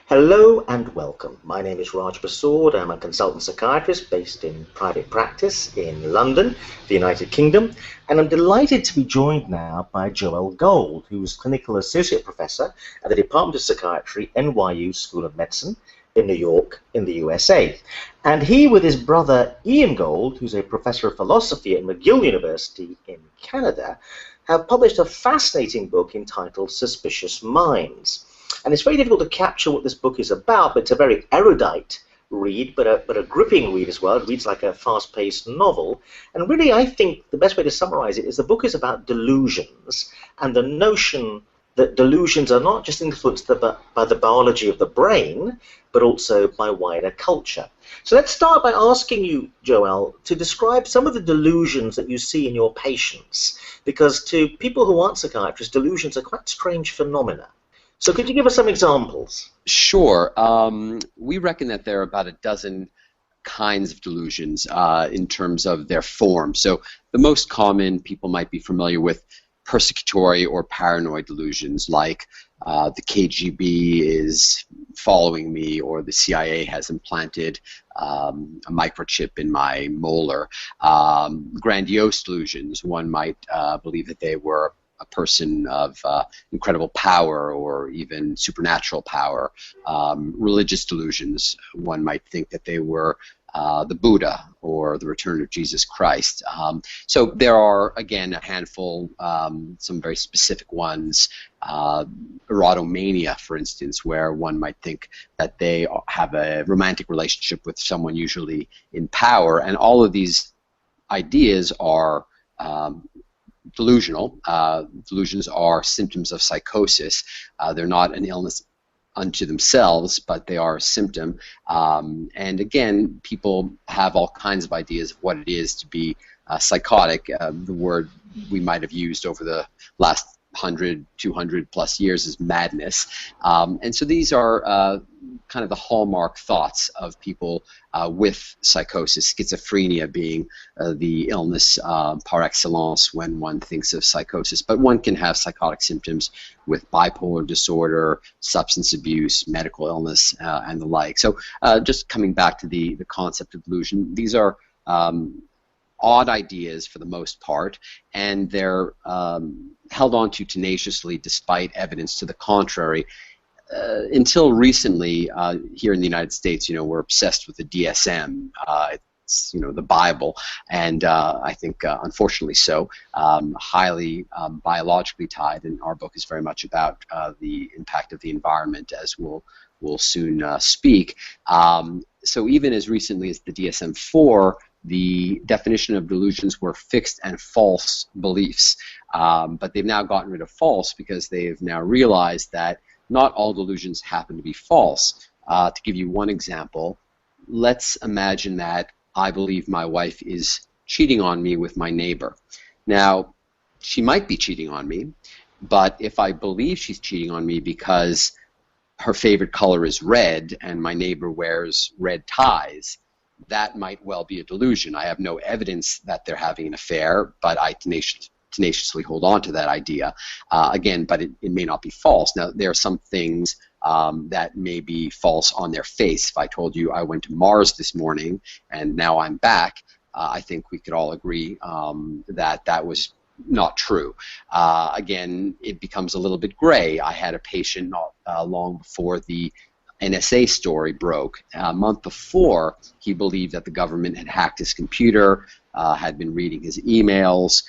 Hello and welcome. My name is Raj Persaud. I'm a consultant psychiatrist based in private practice in London, the United Kingdom, and I'm delighted to be joined now by Joel Gold, who's clinical associate professor at the Department of Psychiatry, NYU School of Medicine in New York in the USA. And he, with his brother Ian Gold, who's a professor of philosophy at McGill University in Canada, have published a fascinating book entitled Suspicious Minds. And it's very difficult to capture what this book is about, but it's a very erudite read, but a gripping read as well. It reads like a fast-paced novel. And really, I think the best way to summarize it is the book is about delusions and the notion that delusions are not just influenced by the biology of the brain, but also by wider culture. So let's start by asking you, Joel, to describe some of the delusions that you see in your patients, because to people who aren't psychiatrists, delusions are quite strange phenomena. So could you give us some examples? Sure. We reckon that there are about a dozen kinds of delusions in terms of their form. So the most common people might be familiar with persecutory or paranoid delusions, like the KGB is following me, or the CIA has implanted a microchip in my molar. Grandiose delusions, one might believe that they were a person of incredible power or even supernatural power. Religious delusions, one might think that they were the Buddha or the return of Jesus Christ. So there are, again, a handful, some very specific ones. Erotomania, for instance, where one might think that they have a romantic relationship with someone usually in power. And all of these ideas are delusional. Delusions are symptoms of psychosis. They're not an illness unto themselves, but they are a symptom. And again, people have all kinds of ideas of what it is to be psychotic. The word we might have used over the last 100, 200 plus years is madness. And so these are kind of the hallmark thoughts of people with psychosis, schizophrenia being the illness par excellence when one thinks of psychosis. But one can have psychotic symptoms with bipolar disorder, substance abuse, medical illness, and the like. So just coming back to the concept of delusion, these are odd ideas for the most part, and they're held on to tenaciously despite evidence to the contrary. Until recently, here in the United States, we're obsessed with the DSM. It's, the Bible, and I think, unfortunately so, highly biologically tied, and our book is very much about the impact of the environment, as we'll soon speak. So even as recently as the DSM-4, the definition of delusions were fixed and false beliefs. But they've now gotten rid of false because they've now realized that not all delusions happen to be false. To give you one example, let's imagine that I believe my wife is cheating on me with my neighbor. Now, she might be cheating on me, but if I believe she's cheating on me because her favorite color is red and my neighbor wears red ties, that might well be a delusion. I have no evidence that they're having an affair, but I tenaciously hold on to that idea. Again, but it may not be false. Now, there are some things that may be false on their face. If I told you I went to Mars this morning and now I'm back, I think we could all agree that that was not true. Again, it becomes a little bit gray. I had a patient not long before the NSA story broke. A month before, he believed that the government had hacked his computer, had been reading his emails.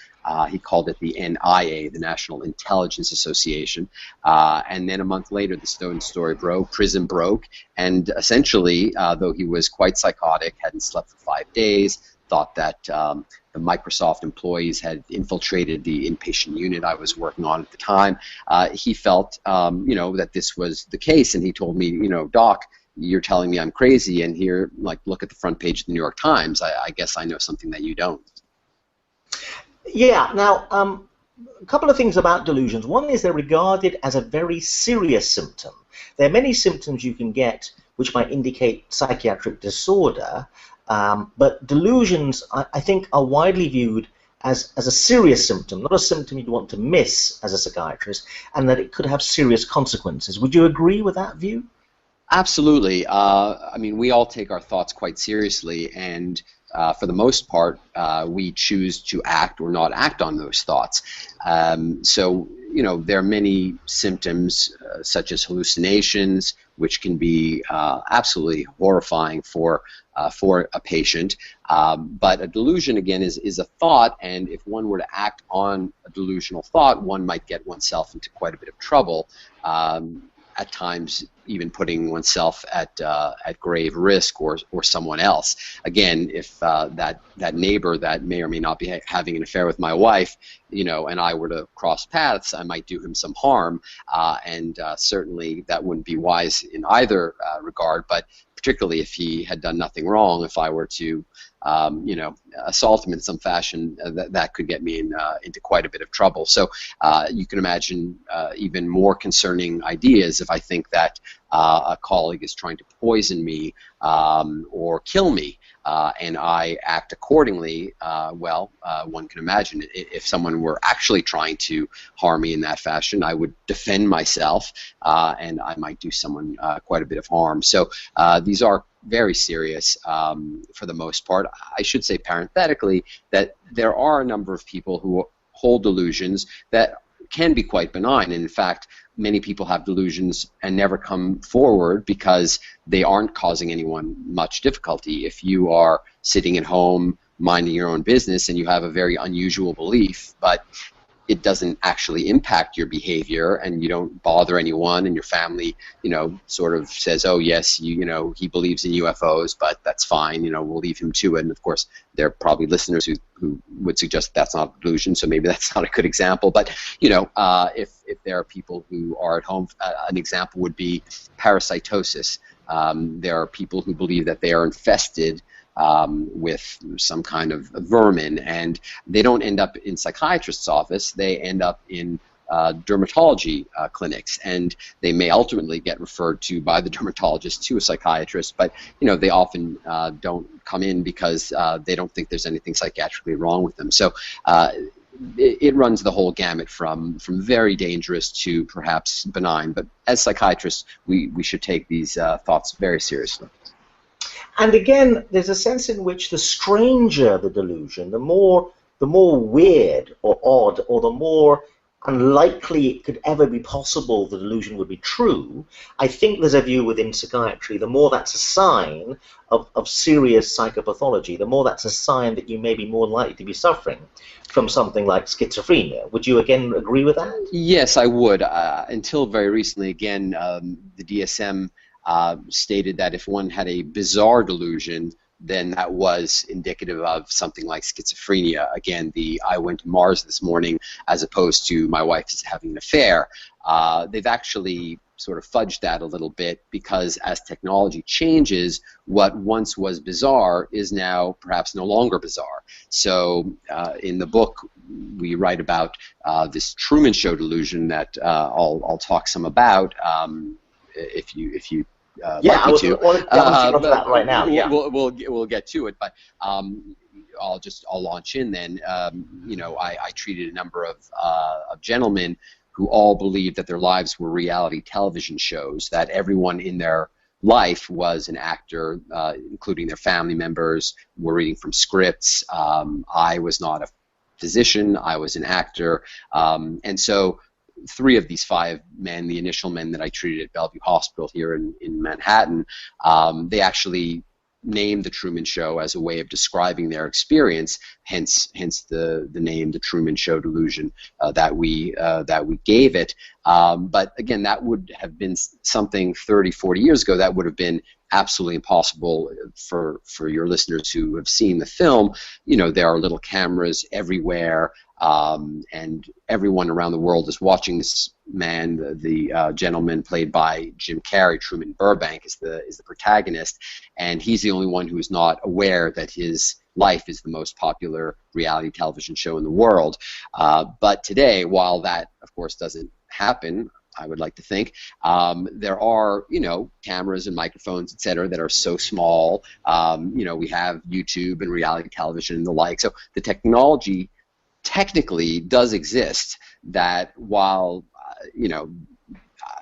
He called it the NIA, the National Intelligence Association. And then a month later, the Stone story broke, prison broke, and essentially, though he was quite psychotic, hadn't slept for 5 days, thought that the Microsoft employees had infiltrated the inpatient unit I was working on at the time. He felt, that this was the case, and he told me, Doc, you're telling me I'm crazy, and here, look at the front page of the New York Times. I guess I know something that you don't. Yeah, now, a couple of things about delusions. One is they're regarded as a very serious symptom. There are many symptoms you can get which might indicate psychiatric disorder, but delusions, I think, are widely viewed as a serious symptom, not a symptom you'd want to miss as a psychiatrist, and that it could have serious consequences. Would you agree with that view? Absolutely. I mean, we all take our thoughts quite seriously, and for the most part, we choose to act or not act on those thoughts. So, there are many symptoms such as hallucinations, which can be absolutely horrifying for a patient. But a delusion, again, is a thought, and if one were to act on a delusional thought, one might get oneself into quite a bit of trouble. At times, even putting oneself at grave risk, or someone else. Again, if that neighbor that may or may not be having an affair with my wife, and I were to cross paths, I might do him some harm, and certainly that wouldn't be wise in either regard. But particularly if he had done nothing wrong, if I were to assault him in some fashion, that could get me into quite a bit of trouble. So you can imagine even more concerning ideas if I think that a colleague is trying to poison me or kill me, and I act accordingly. One can imagine if someone were actually trying to harm me in that fashion, I would defend myself, and I might do someone quite a bit of harm. So these are very serious for the most part. I should say parenthetically that there are a number of people who hold delusions that can be quite benign. And in fact, many people have delusions and never come forward because they aren't causing anyone much difficulty. If you are sitting at home minding your own business and you have a very unusual belief, but it doesn't actually impact your behavior, and you don't bother anyone, and your family, sort of says, oh yes, he believes in UFOs, but that's fine, we'll leave him to it. And of course, there are probably listeners who would suggest that's not a delusion, so maybe that's not a good example. But if there are people who are at home, an example would be parasitosis. There are people who believe that they are infested with some kind of vermin, and they don't end up in psychiatrist's office, they end up in dermatology clinics, and they may ultimately get referred to by the dermatologist to a psychiatrist, but they often don't come in because they don't think there's anything psychiatrically wrong with them. So it runs the whole gamut from very dangerous to perhaps benign, but as psychiatrists we should take these thoughts very seriously. And again, there's a sense in which the stranger the delusion, the more weird or odd, or the more unlikely it could ever be possible the delusion would be true. I think there's a view within psychiatry, the more that's a sign of serious psychopathology, the more that's a sign that you may be more likely to be suffering from something like schizophrenia. Would you again agree with that? Yes, I would. Until very recently, again, the DSM stated that if one had a bizarre delusion, then that was indicative of something like schizophrenia. Again, the I went to Mars this morning as opposed to my wife is having an affair. They've actually sort of fudged that a little bit, because as technology changes, what once was bizarre is now perhaps no longer bizarre. So in the book, we write about this Truman Show delusion that I'll talk some about if you yeah, I want to onto that right now. Yeah. We'll get to it, but I'll launch in then. I treated a number of gentlemen who all believed that their lives were reality television shows, that everyone in their life was an actor, including their family members, were reading from scripts. I was not a physician, I was an actor, and so 3 of these 5 men, the initial men that I treated at Bellevue Hospital here in Manhattan, they actually named the Truman Show as a way of describing their experience, hence the name, the Truman Show Delusion, that we gave it. But again, that would have been something 30, 40 years ago that would have been absolutely impossible for your listeners who have seen the film. There are little cameras everywhere, and everyone around the world is watching this man. The gentleman played by Jim Carrey, Truman Burbank, is the protagonist, and he's the only one who is not aware that his life is the most popular reality television show in the world. But today, while that, of course, doesn't happen, I would like to think, there are, cameras and microphones, et cetera, that are so small. We have YouTube and reality television and the like. So the technology technically does exist that while,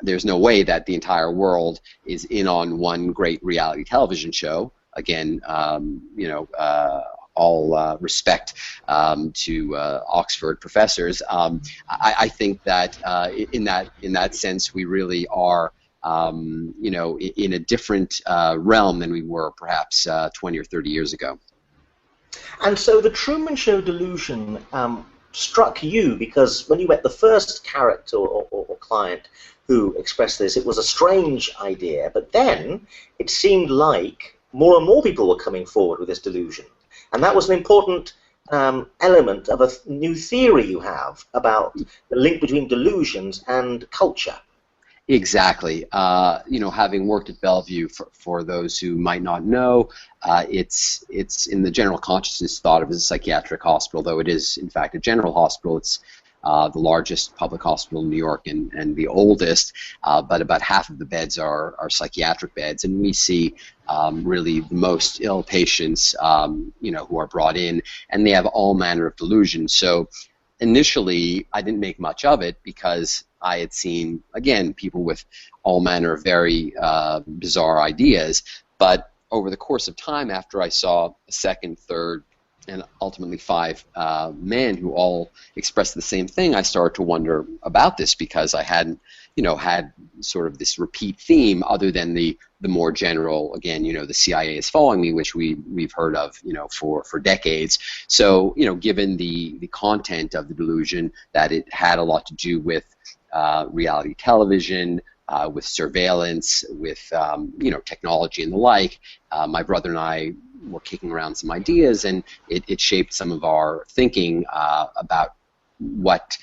there's no way that the entire world is in on one great reality television show. Again, all respect to Oxford professors. I think that in that sense, we really are, in a different realm than we were perhaps 20 or 30 years ago. And so the Truman Show delusion struck you because when you met the first character or client who expressed this, it was a strange idea, but then it seemed like more and more people were coming forward with this delusion. And that was an important element of a new theory you have about the link between delusions and culture. Exactly. Having worked at Bellevue, for those who might not know, it's in the general consciousness thought of as a psychiatric hospital, though it is in fact a general hospital. It's the largest public hospital in New York and the oldest, but about half of the beds are psychiatric beds, and we see really the most ill patients, who are brought in, and they have all manner of delusions. So initially, I didn't make much of it because I had seen, again, people with all manner of very bizarre ideas, but over the course of time, after I saw a second, third, and ultimately 5 men who all expressed the same thing, I started to wonder about this because I hadn't, had sort of this repeat theme other than the more general, again, the CIA is following me, which we've heard of, for decades. So, given the content of the delusion, that it had a lot to do with reality television, with surveillance, with technology and the like, my brother and I were kicking around some ideas, and it shaped some of our thinking about what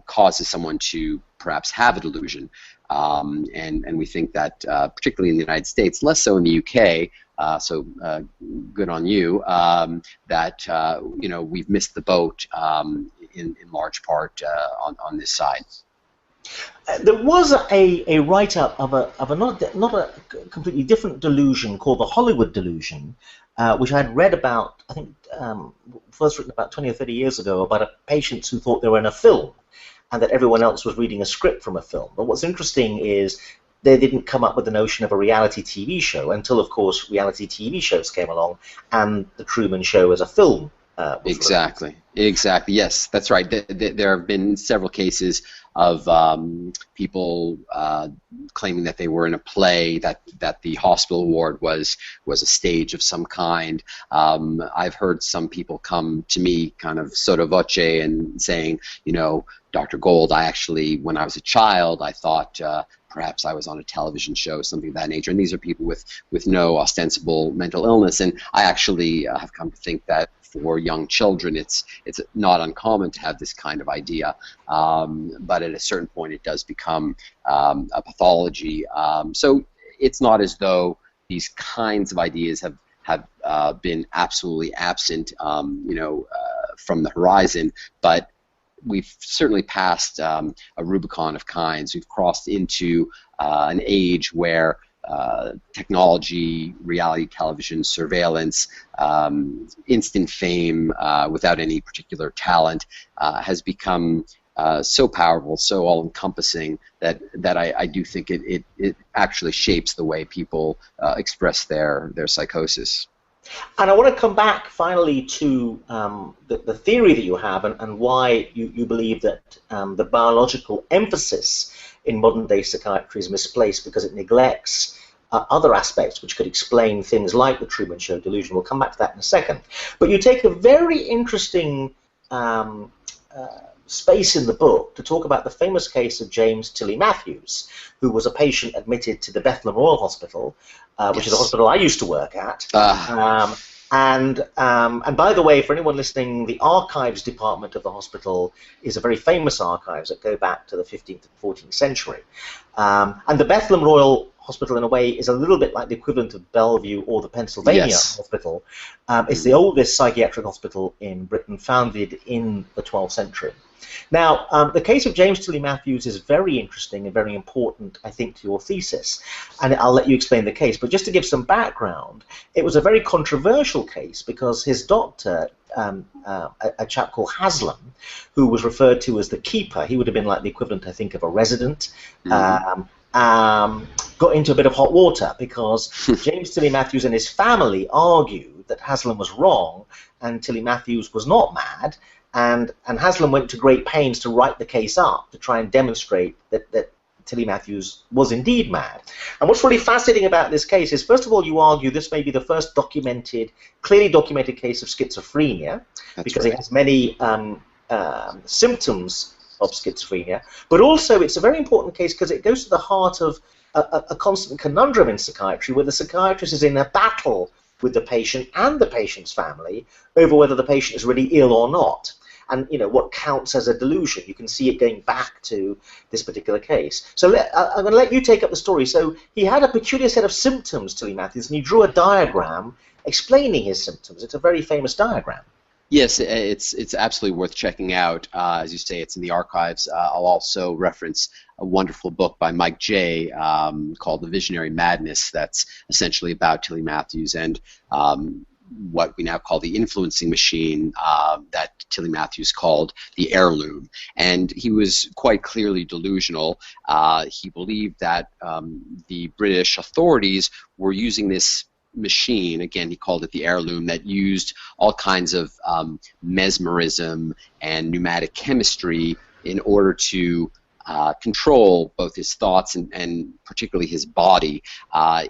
causes someone to perhaps have a delusion. And we think that particularly in the United States, less so in the UK, so good on you, that we've missed the boat in large part on this side. There was a write-up of a not a completely different delusion called the Hollywood delusion, which I had read about, I think, first written about 20 or 30 years ago, about patients who thought they were in a film and that everyone else was reading a script from a film. But what's interesting is they didn't come up with the notion of a reality TV show until, of course, reality TV shows came along and the Truman Show as a film. Exactly. Yes, that's right. There have been several cases of people claiming that they were in a play, that the hospital ward was a stage of some kind. I've heard some people come to me kind of sotto voce and saying, Dr. Gold, I actually, when I was a child, I thought perhaps I was on a television show, something of that nature. And these are people with no ostensible mental illness. And I actually have come to think that for young children, it's not uncommon to have this kind of idea. But at a certain point, it does become a pathology. So it's not as though these kinds of ideas have been absolutely absent, from the horizon. But we've certainly passed a Rubicon of kinds. We've crossed into an age where technology, reality television, surveillance, instant fame without any particular talent has become so powerful, so all-encompassing that I do think it actually shapes the way people express their psychosis. And I want to come back finally to the theory that you have and why you believe that the biological emphasis in modern-day psychiatry is misplaced because it neglects other aspects which could explain things like the Truman Show delusion. We'll come back to that in a second. But you take a very interesting space in the book to talk about the famous case of James Tilly Matthews, who was a patient admitted to the Bethlehem Royal Hospital, which is a hospital I used to work at. And by the way, for anyone listening, the archives department of the hospital is a very famous archives that go back to the 15th and 14th century. And the Bethlehem Royal Hospital, in a way, is a little bit like the equivalent of Bellevue or the Pennsylvania Hospital. It's the oldest psychiatric hospital in Britain, founded in the 12th century. Now, the case of James Tilly Matthews is very interesting and very important, I think, to your thesis, and I'll let you explain the case. But just to give some background, it was a very controversial case because his doctor, a chap called Haslam, who was referred to as the keeper, he would have been like the equivalent, I think, of a resident, got into a bit of hot water because James Tilly Matthews and his family argued that Haslam was wrong and Tilly Matthews was not mad. And Haslam went to great pains to write the case up to try and demonstrate that Tilly Matthews was indeed mad. And what's really fascinating about this case is, first of all, you argue this may be the first clearly documented case of schizophrenia. That's because right. It has many symptoms of schizophrenia. But also, it's a very important case because it goes to the heart of a constant conundrum in psychiatry, where the psychiatrist is in a battle with the patient and the patient's family over whether the patient is really ill or not. And what counts as a delusion. You can see it going back to this particular case. So I'm going to let you take up the story. So he had a peculiar set of symptoms, Tilly Matthews, and he drew a diagram explaining his symptoms. It's a very famous diagram. Yes, it's absolutely worth checking out. As you say, it's in the archives. I'll also reference a wonderful book by Mike J. Called The Visionary Madness that's essentially about Tilly Matthews and what we now call the influencing machine that Tilly Matthews called the Heirloom. And he was quite clearly delusional. He believed that the British authorities were using this machine, again he called it the Heirloom, that used all kinds of mesmerism and pneumatic chemistry in order to control both his thoughts and particularly his body.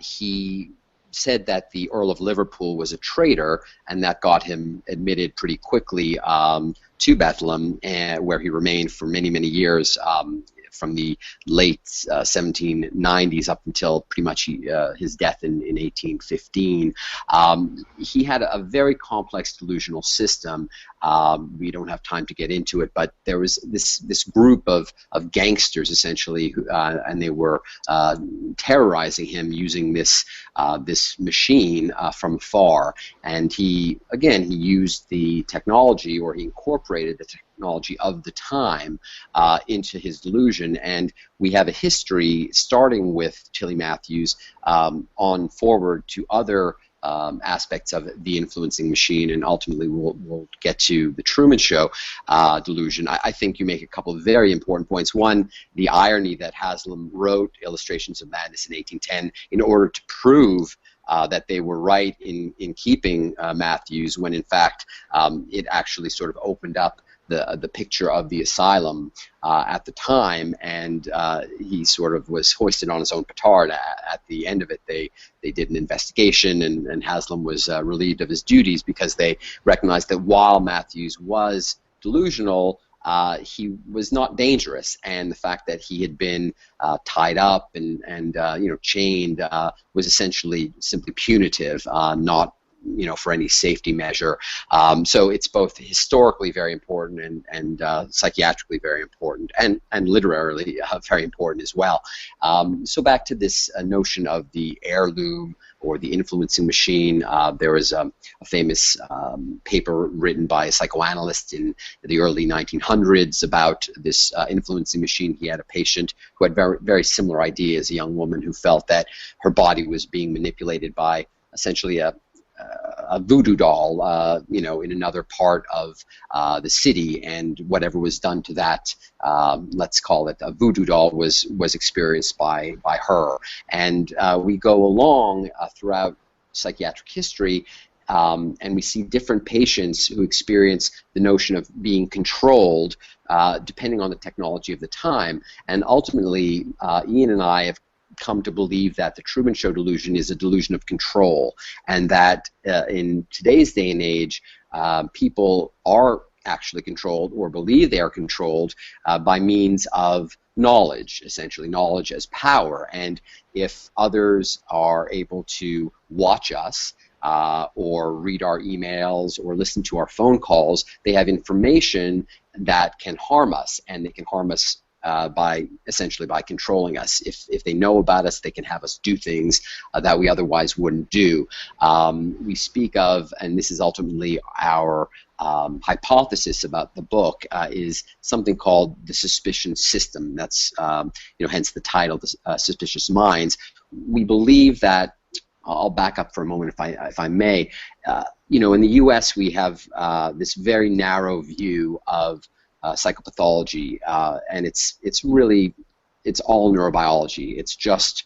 He said that the Earl of Liverpool was a traitor, and that got him admitted pretty quickly to Bethlehem, where he remained for many, many years, from the late 1790s up until pretty much his death in 1815. He had a very complex delusional system. We don't have time to get into it, but there was this group of gangsters, essentially, and they were terrorizing him using this machine from afar. And he used the technology, or he incorporated the technology of the time into his delusion. And we have a history starting with Tilly Matthews on forward to other aspects of the influencing machine, and ultimately we'll get to the Truman Show delusion. I think you make a couple of very important points. One, the irony that Haslam wrote Illustrations of Madness in 1810 in order to prove that they were right in keeping Matthews, when in fact it actually sort of opened up the picture of the asylum at the time, and he sort of was hoisted on his own petard. At the end of it, they did an investigation, and Haslam was relieved of his duties because they recognized that while Matthews was delusional, he was not dangerous, and the fact that he had been tied up and chained was essentially simply punitive, not for any safety measure. So it's both historically very important and psychiatrically very important, and literarily very important as well. So back to this notion of the Heirloom or the influencing machine. There was a famous paper written by a psychoanalyst in the early 1900s about this influencing machine. He had a patient who had very, very similar ideas, a young woman who felt that her body was being manipulated by essentially a voodoo doll, in another part of the city, and whatever was done to that, let's call it a voodoo doll, was experienced by her. And we go along throughout psychiatric history, and we see different patients who experience the notion of being controlled, depending on the technology of the time. And ultimately, Ian and I have come to believe that the Truman Show delusion is a delusion of control, and that in today's day and age, people are actually controlled, or believe they are controlled, by means of knowledge, essentially knowledge as power. And if others are able to watch us, or read our emails, or listen to our phone calls, they have information that can harm us, and they can harm us essentially by controlling us. If they know about us, they can have us do things that we otherwise wouldn't do. We speak of, and this is ultimately our hypothesis about the book, is something called the suspicion system. That's hence the title, the Suspicious Minds. We believe that. I'll back up for a moment, if I may. In the U.S., we have this very narrow view of psychopathology, and it's all neurobiology. It's just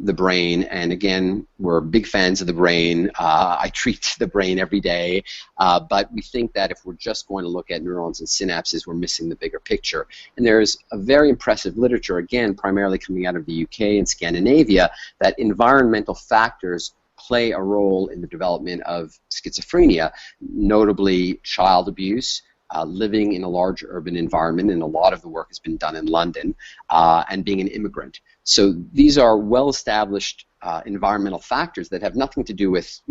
the brain, and again, we're big fans of the brain. I treat the brain every day, but we think that if we're just going to look at neurons and synapses, we're missing the bigger picture. And there's a very impressive literature, again, primarily coming out of the UK and Scandinavia, that environmental factors play a role in the development of schizophrenia, notably child abuse, living in a large urban environment, and a lot of the work has been done in London, and being an immigrant. So these are well-established environmental factors that have nothing to do with,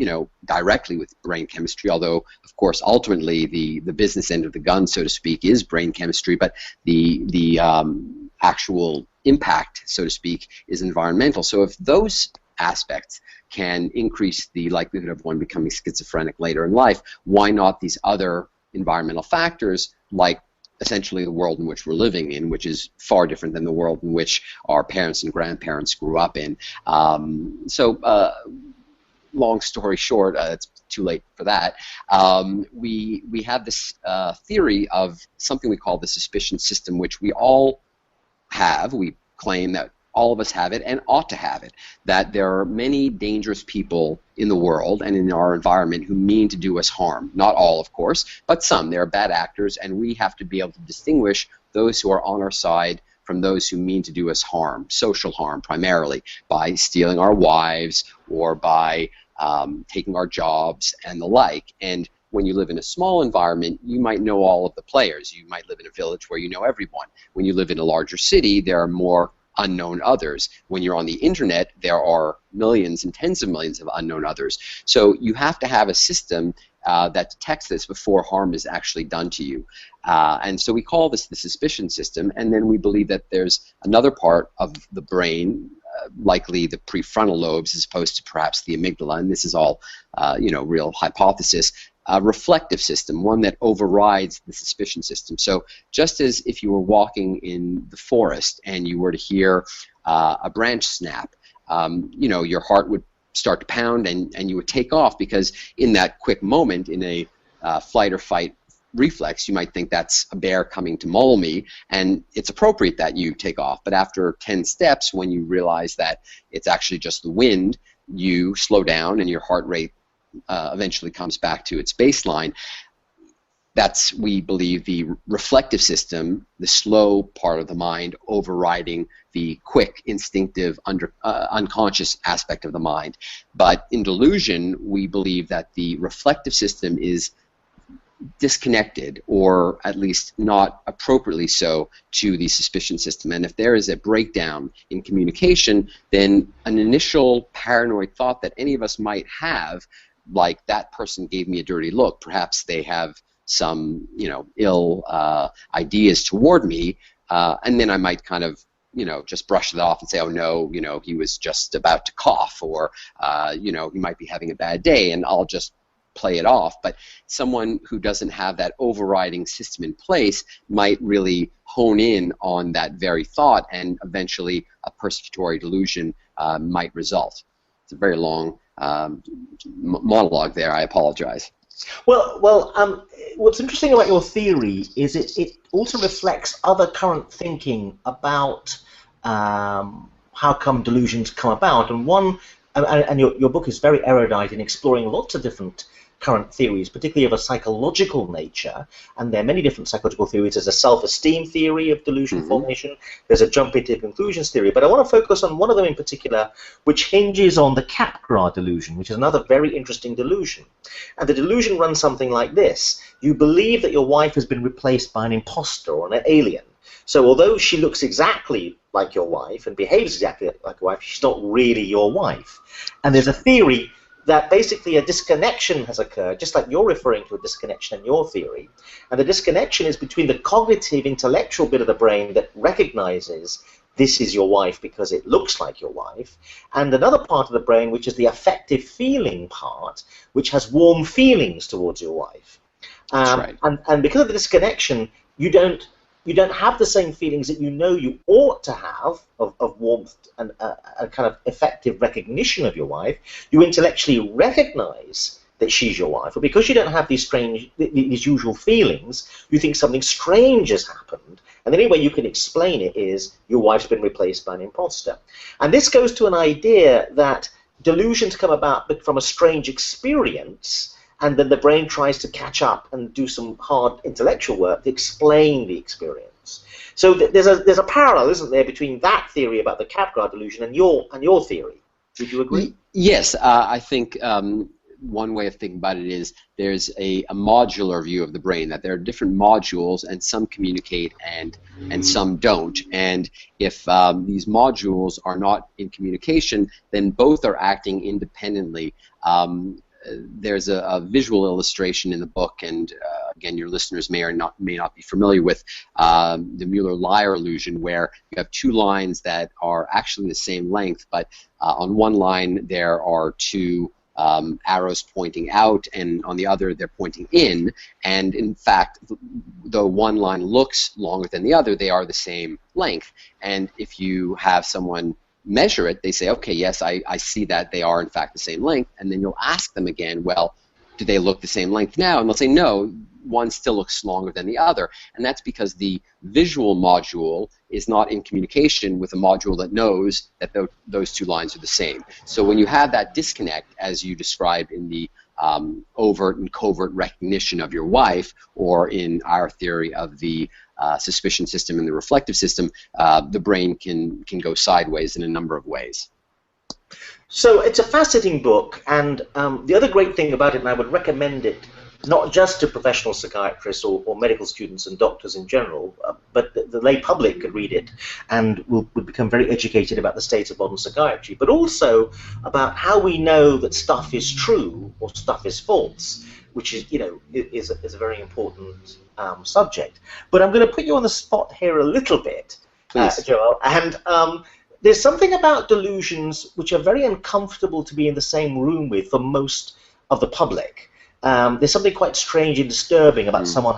directly with brain chemistry, although, of course, ultimately the business end of the gun, so to speak, is brain chemistry, but the actual impact, so to speak, is environmental. So if those aspects can increase the likelihood of one becoming schizophrenic later in life, why not these other environmental factors, like essentially the world in which we're living in, which is far different than the world in which our parents and grandparents grew up in. Long story short, it's too late for that. We have this theory of something we call the suspicion system, which we all have. We claim that all of us have it and ought to have it, that there are many dangerous people in the world and in our environment who mean to do us harm. Not all, of course, but some. There are bad actors, and we have to be able to distinguish those who are on our side from those who mean to do us harm, social harm primarily, by stealing our wives or by taking our jobs and the like. And when you live in a small environment, you might know all of the players. You might live in a village where you know everyone. When you live in a larger city, there are more unknown others. When you're on the internet, there are millions and tens of millions of unknown others. So you have to have a system that detects this before harm is actually done to you. And so we call this the suspicion system, and then we believe that there's another part of the brain, likely the prefrontal lobes as opposed to perhaps the amygdala, and this is all real hypothesis, a reflective system, one that overrides the suspicion system. So just as if you were walking in the forest and you were to hear a branch snap, your heart would start to pound and you would take off, because in that quick moment, in a flight or fight reflex, you might think that's a bear coming to maul me, and it's appropriate that you take off. But after 10 steps, when you realize that it's actually just the wind, you slow down and your heart rate eventually comes back to its baseline. That's, we believe, the reflective system, the slow part of the mind overriding the quick, instinctive, unconscious aspect of the mind. But in delusion, we believe that the reflective system is disconnected, or at least not appropriately so, to the suspicion system. And if there is a breakdown in communication, then an initial paranoid thought that any of us might have, like, that person gave me a dirty look, perhaps they have some, ill ideas toward me, and then I might kind of, just brush it off and say, oh no, he was just about to cough, or, he might be having a bad day, and I'll just play it off. But someone who doesn't have that overriding system in place might really hone in on that very thought, and eventually a persecutory delusion might result. It's a very long monologue there. I apologize. Well, what's interesting about your theory is it also reflects other current thinking about how come delusions come about, and your book is very erudite in exploring lots of different current theories, particularly of a psychological nature, and there are many different psychological theories. There's a self-esteem theory of delusion formation, there's a jumping to conclusions theory, but I want to focus on one of them in particular, which hinges on the Capgras delusion, which is another very interesting delusion. And the delusion runs something like this: you believe that your wife has been replaced by an imposter or an alien. So although she looks exactly like your wife and behaves exactly like your wife, she's not really your wife. And there's a theory that basically a disconnection has occurred, just like you're referring to a disconnection in your theory. And the disconnection is between the cognitive, intellectual bit of the brain that recognizes this is your wife because it looks like your wife, and another part of the brain, which is the affective feeling part, which has warm feelings towards your wife. That's right. And because of the disconnection, you don't have the same feelings that you know you ought to have of warmth and a kind of effective recognition of your wife. You intellectually recognize that she's your wife, but because you don't have these usual feelings, you think something strange has happened, and the only way you can explain it is your wife's been replaced by an imposter. And this goes to an idea that delusions come about from a strange experience, and then the brain tries to catch up and do some hard intellectual work to explain the experience. So there's a parallel, isn't there, between that theory about the Capgras delusion and your theory? Would you agree? Yes, I think one way of thinking about it is there's a modular view of the brain, that there are different modules and some communicate and some don't. And if these modules are not in communication, then both are acting independently. There's a visual illustration in the book, and again, your listeners may not be familiar with the Mueller-Lyer illusion, where you have two lines that are actually the same length, but on one line there are two arrows pointing out, and on the other they're pointing in, and in fact, though one line looks longer than the other, they are the same length. And if you have someone measure it, they say, okay, yes, I see that they are in fact the same length, and then you'll ask them again, well, do they look the same length now? And they'll say, no, one still looks longer than the other. And that's because the visual module is not in communication with a module that knows that those two lines are the same. So when you have that disconnect, as you described in the overt and covert recognition of your wife, or in our theory of the suspicion system and the reflective system, the brain can go sideways in a number of ways. So it's a fascinating book, and the other great thing about it, and I would recommend it not just to professional psychiatrists or medical students and doctors in general, but the lay public could read it and would become very educated about the state of modern psychiatry, but also about how we know that stuff is true or stuff is false, which is, is a very important subject. But I'm going to put you on the spot here a little bit, Joel, and there's something about delusions which are very uncomfortable to be in the same room with for most of the public. There's something quite strange and disturbing about someone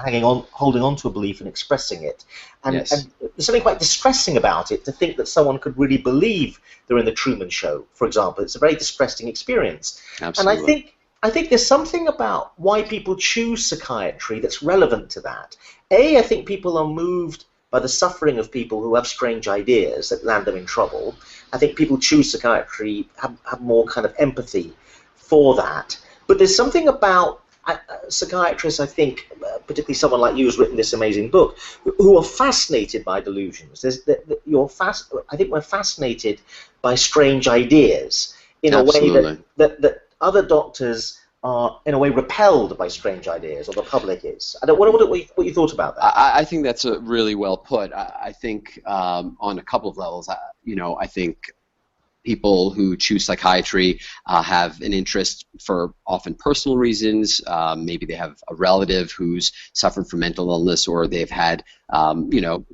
holding on to a belief and expressing it. And, yes. and there's something quite distressing about it, to think that someone could really believe they're in the Truman Show, for example. It's a very distressing experience. Absolutely. And I think there's something about why people choose psychiatry that's relevant to that. I think people are moved by the suffering of people who have strange ideas that land them in trouble. I think people choose psychiatry, have more kind of empathy for that. But there's something about psychiatrists, I think, particularly someone like you who's written this amazing book, who are fascinated by delusions. I think we're fascinated by strange ideas in Absolutely. a way that other doctors are, in a way, repelled by strange ideas, or the public is. I don't wonder what you thought about that. I think that's really well put. I think on a couple of levels, I think people who choose psychiatry have an interest for often personal reasons. Maybe they have a relative who's suffered from mental illness, or they've had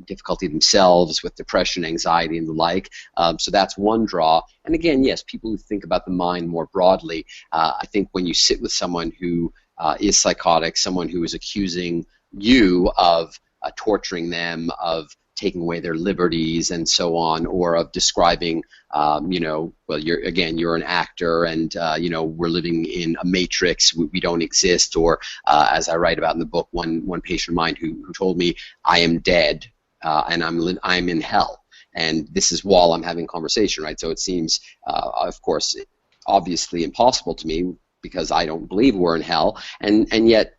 difficulty themselves with depression, anxiety, and the like. So that's one draw. And again, yes, people who think about the mind more broadly. I think when you sit with someone who is psychotic, someone who is accusing you of torturing them, of taking away their liberties and so on, or of describing, you're an actor, and we're living in a matrix, we don't exist, or as I write about in the book, one patient of mine who told me, I am dead and I'm in hell, and this is while I'm having a conversation, right? So it seems, of course, obviously impossible to me, because I don't believe we're in hell, and yet,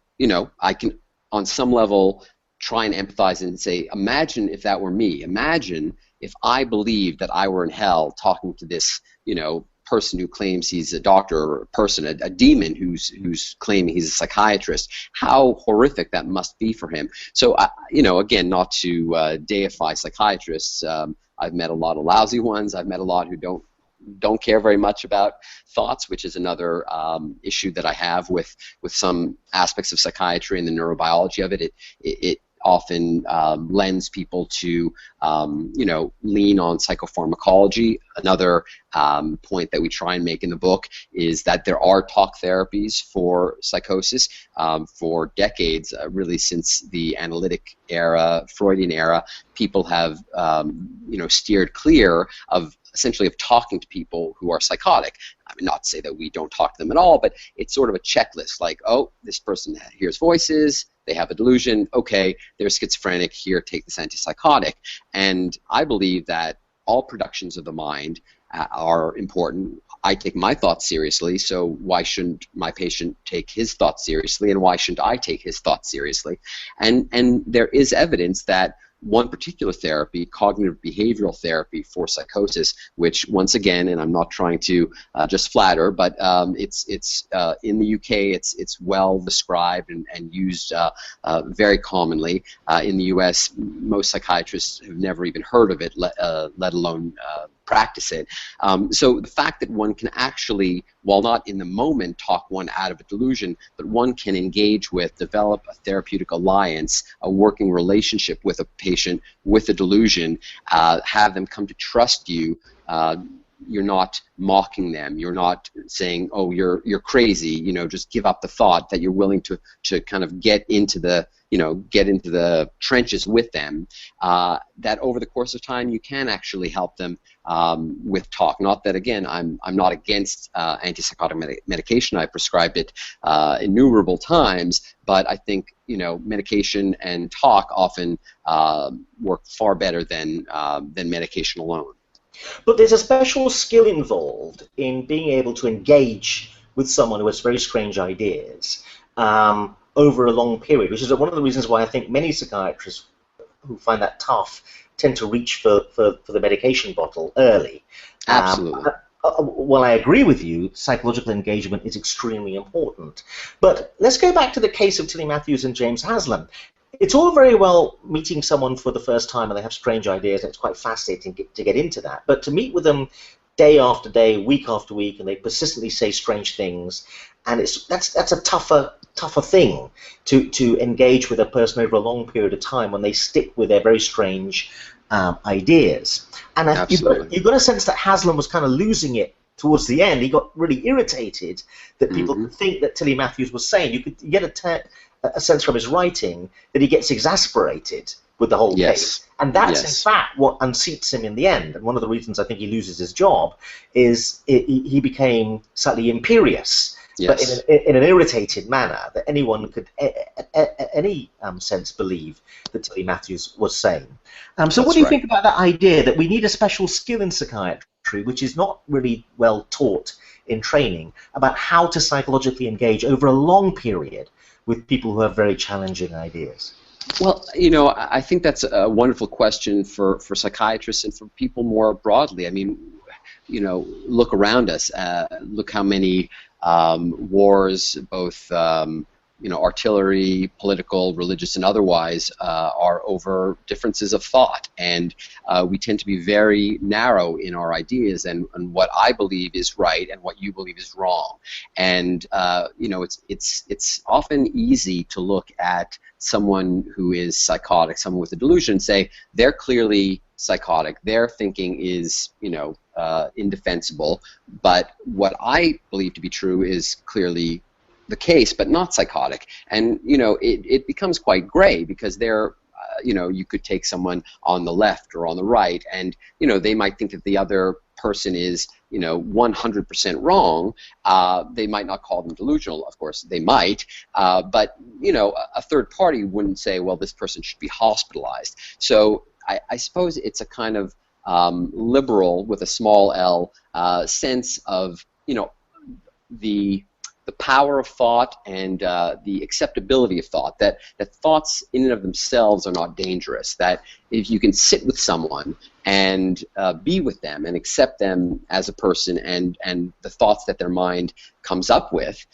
I can, on some level, try and empathize and say, imagine if that were me. Imagine if I believed that I were in hell talking to this, person who claims he's a doctor, or a person, a demon who's claiming he's a psychiatrist. How horrific that must be for him. So, again, not to deify psychiatrists. I've met a lot of lousy ones. I've met a lot who don't don't care very much about thoughts, which is another issue that I have with some aspects of psychiatry and the neurobiology of it. It often lends people to, lean on psychopharmacology. Another point that we try and make in the book is that there are talk therapies for psychosis. For decades, really since the analytic era, Freudian era, people have, steered clear of essentially of talking to people who are psychotic. I mean, not to say that we don't talk to them at all, but it's sort of a checklist, like, oh, this person hears voices, they have a delusion, okay, they're schizophrenic, here, take this antipsychotic. And I believe that all productions of the mind are important. I take my thoughts seriously, so why shouldn't my patient take his thoughts seriously, and why shouldn't I take his thoughts seriously? And there is evidence that one particular therapy, cognitive behavioral therapy for psychosis, which once again, and I'm not trying to just flatter, but it's in the UK, it's well described and used very commonly. In the US, most psychiatrists have never even heard of it, let alone practice it. So the fact that one can actually, while not in the moment talk one out of a delusion, but one can engage with, develop a therapeutic alliance, a working relationship with a patient with a delusion, have them come to trust you. You're not mocking them. You're not saying, "Oh, you're crazy." Just give up the thought. That you're willing to kind of get into the trenches with them. That over the course of time, you can actually help them with talk. Not that, again, I'm not against antipsychotic medication. I've prescribed it innumerable times, but I think medication and talk often work far better than medication alone. But there's a special skill involved in being able to engage with someone who has very strange ideas over a long period, which is one of the reasons why I think many psychiatrists who find that tough tend to reach for the medication bottle early. Absolutely. While I agree with you, psychological engagement is extremely important. But let's go back to the case of Tilly Matthews and James Haslam. It's all very well meeting someone for the first time and they have strange ideas, and it's quite fascinating to get into that. But to meet with them day after day, week after week, and they persistently say strange things, and that's a tougher thing to engage with a person over a long period of time when they stick with their very strange ideas. And you've got a sense that Haslam was kind of losing it towards the end. He got really irritated that people could think that Tilly Matthews was sane. You get a sense from his writing that he gets exasperated with the whole case. And that's in fact what unseats him in the end. And one of the reasons I think he loses his job is he became slightly imperious, but in an irritated manner that anyone could, any sense, believe that Tilly Matthews was sane. So what do you think about that idea that we need a special skill in psychiatry, which is not really well taught in training, about how to psychologically engage over a long period with people who have very challenging ideas? Well, I think that's a wonderful question for psychiatrists and for people more broadly. I mean, look around us. Look how many wars, both artillery, political, religious, and otherwise, are over differences of thought, and we tend to be very narrow in our ideas and what I believe is right and what you believe is wrong. And it's often easy to look at someone who is psychotic, someone with a delusion, and say they're clearly psychotic. Their thinking is indefensible. But what I believe to be true is clearly the case, but not psychotic. And it becomes quite gray, because you could take someone on the left or on the right, and they might think that the other person is 100% wrong. They might not call them delusional, of course they might, but a third party wouldn't say, well, this person should be hospitalized. So I suppose it's a kind of liberal, with a small l, sense of the power of thought and the acceptability of thought, that thoughts in and of themselves are not dangerous, that if you can sit with someone and be with them and accept them as a person and the thoughts that their mind comes up with,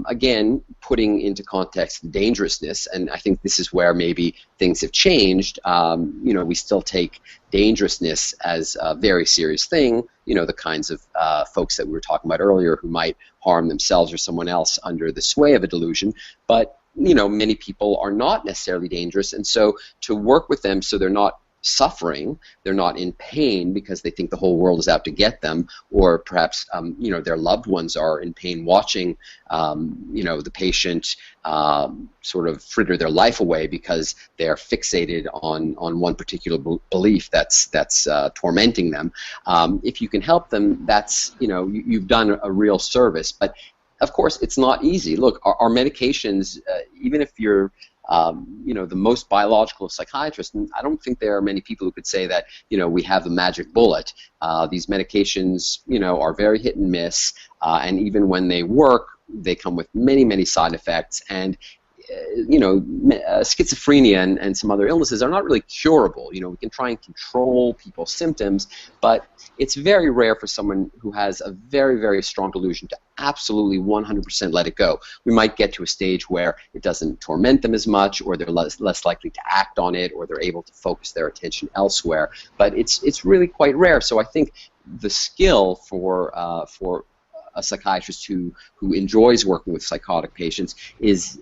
again, putting into context the dangerousness, and I think this is where maybe things have changed. You know, we still take dangerousness as a very serious thing, you know, the kinds of folks that we were talking about earlier who might harm themselves or someone else under the sway of a delusion, but you know, many people are not necessarily dangerous, and so to work with them so they're not suffering, they're not in pain because they think the whole world is out to get them, or perhaps you know, their loved ones are in pain watching you know, the patient sort of fritter their life away because they're fixated on one particular belief that's tormenting them. If you can help them, that's, you know, you've done a real service. But of course, it's not easy. Look, our medications, even if you're, you know, the most biological of psychiatrists, and I don't think there are many people who could say that, you know, we have a magic bullet. These medications, you know, are very hit and miss, and even when they work, they come with many, many side effects. And you know, schizophrenia and some other illnesses are not really curable. You know, we can try and control people's symptoms, but it's very rare for someone who has a very, very strong delusion to absolutely 100% let it go. We might get to a stage where it doesn't torment them as much, or they're less likely to act on it, or they're able to focus their attention elsewhere. But it's really quite rare. So I think the skill for a psychiatrist who enjoys working with psychotic patients is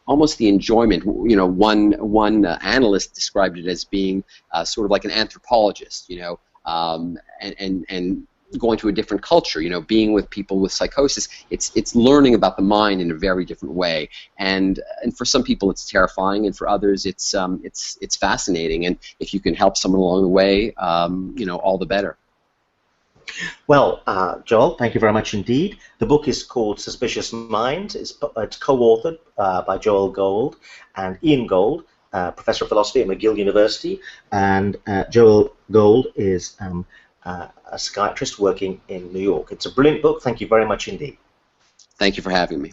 almost the enjoyment. You know, one analyst described it as being sort of like an anthropologist. You know, and going to a different culture. You know, being with people with psychosis, it's learning about the mind in a very different way. And for some people it's terrifying, and for others it's fascinating. And if you can help someone along the way, you know, all the better. Well, Joel, thank you very much indeed. The book is called Suspicious Minds. It's co-authored by Joel Gold and Ian Gold, professor of philosophy at McGill University. And Joel Gold is a psychiatrist working in New York. It's a brilliant book. Thank you very much indeed. Thank you for having me.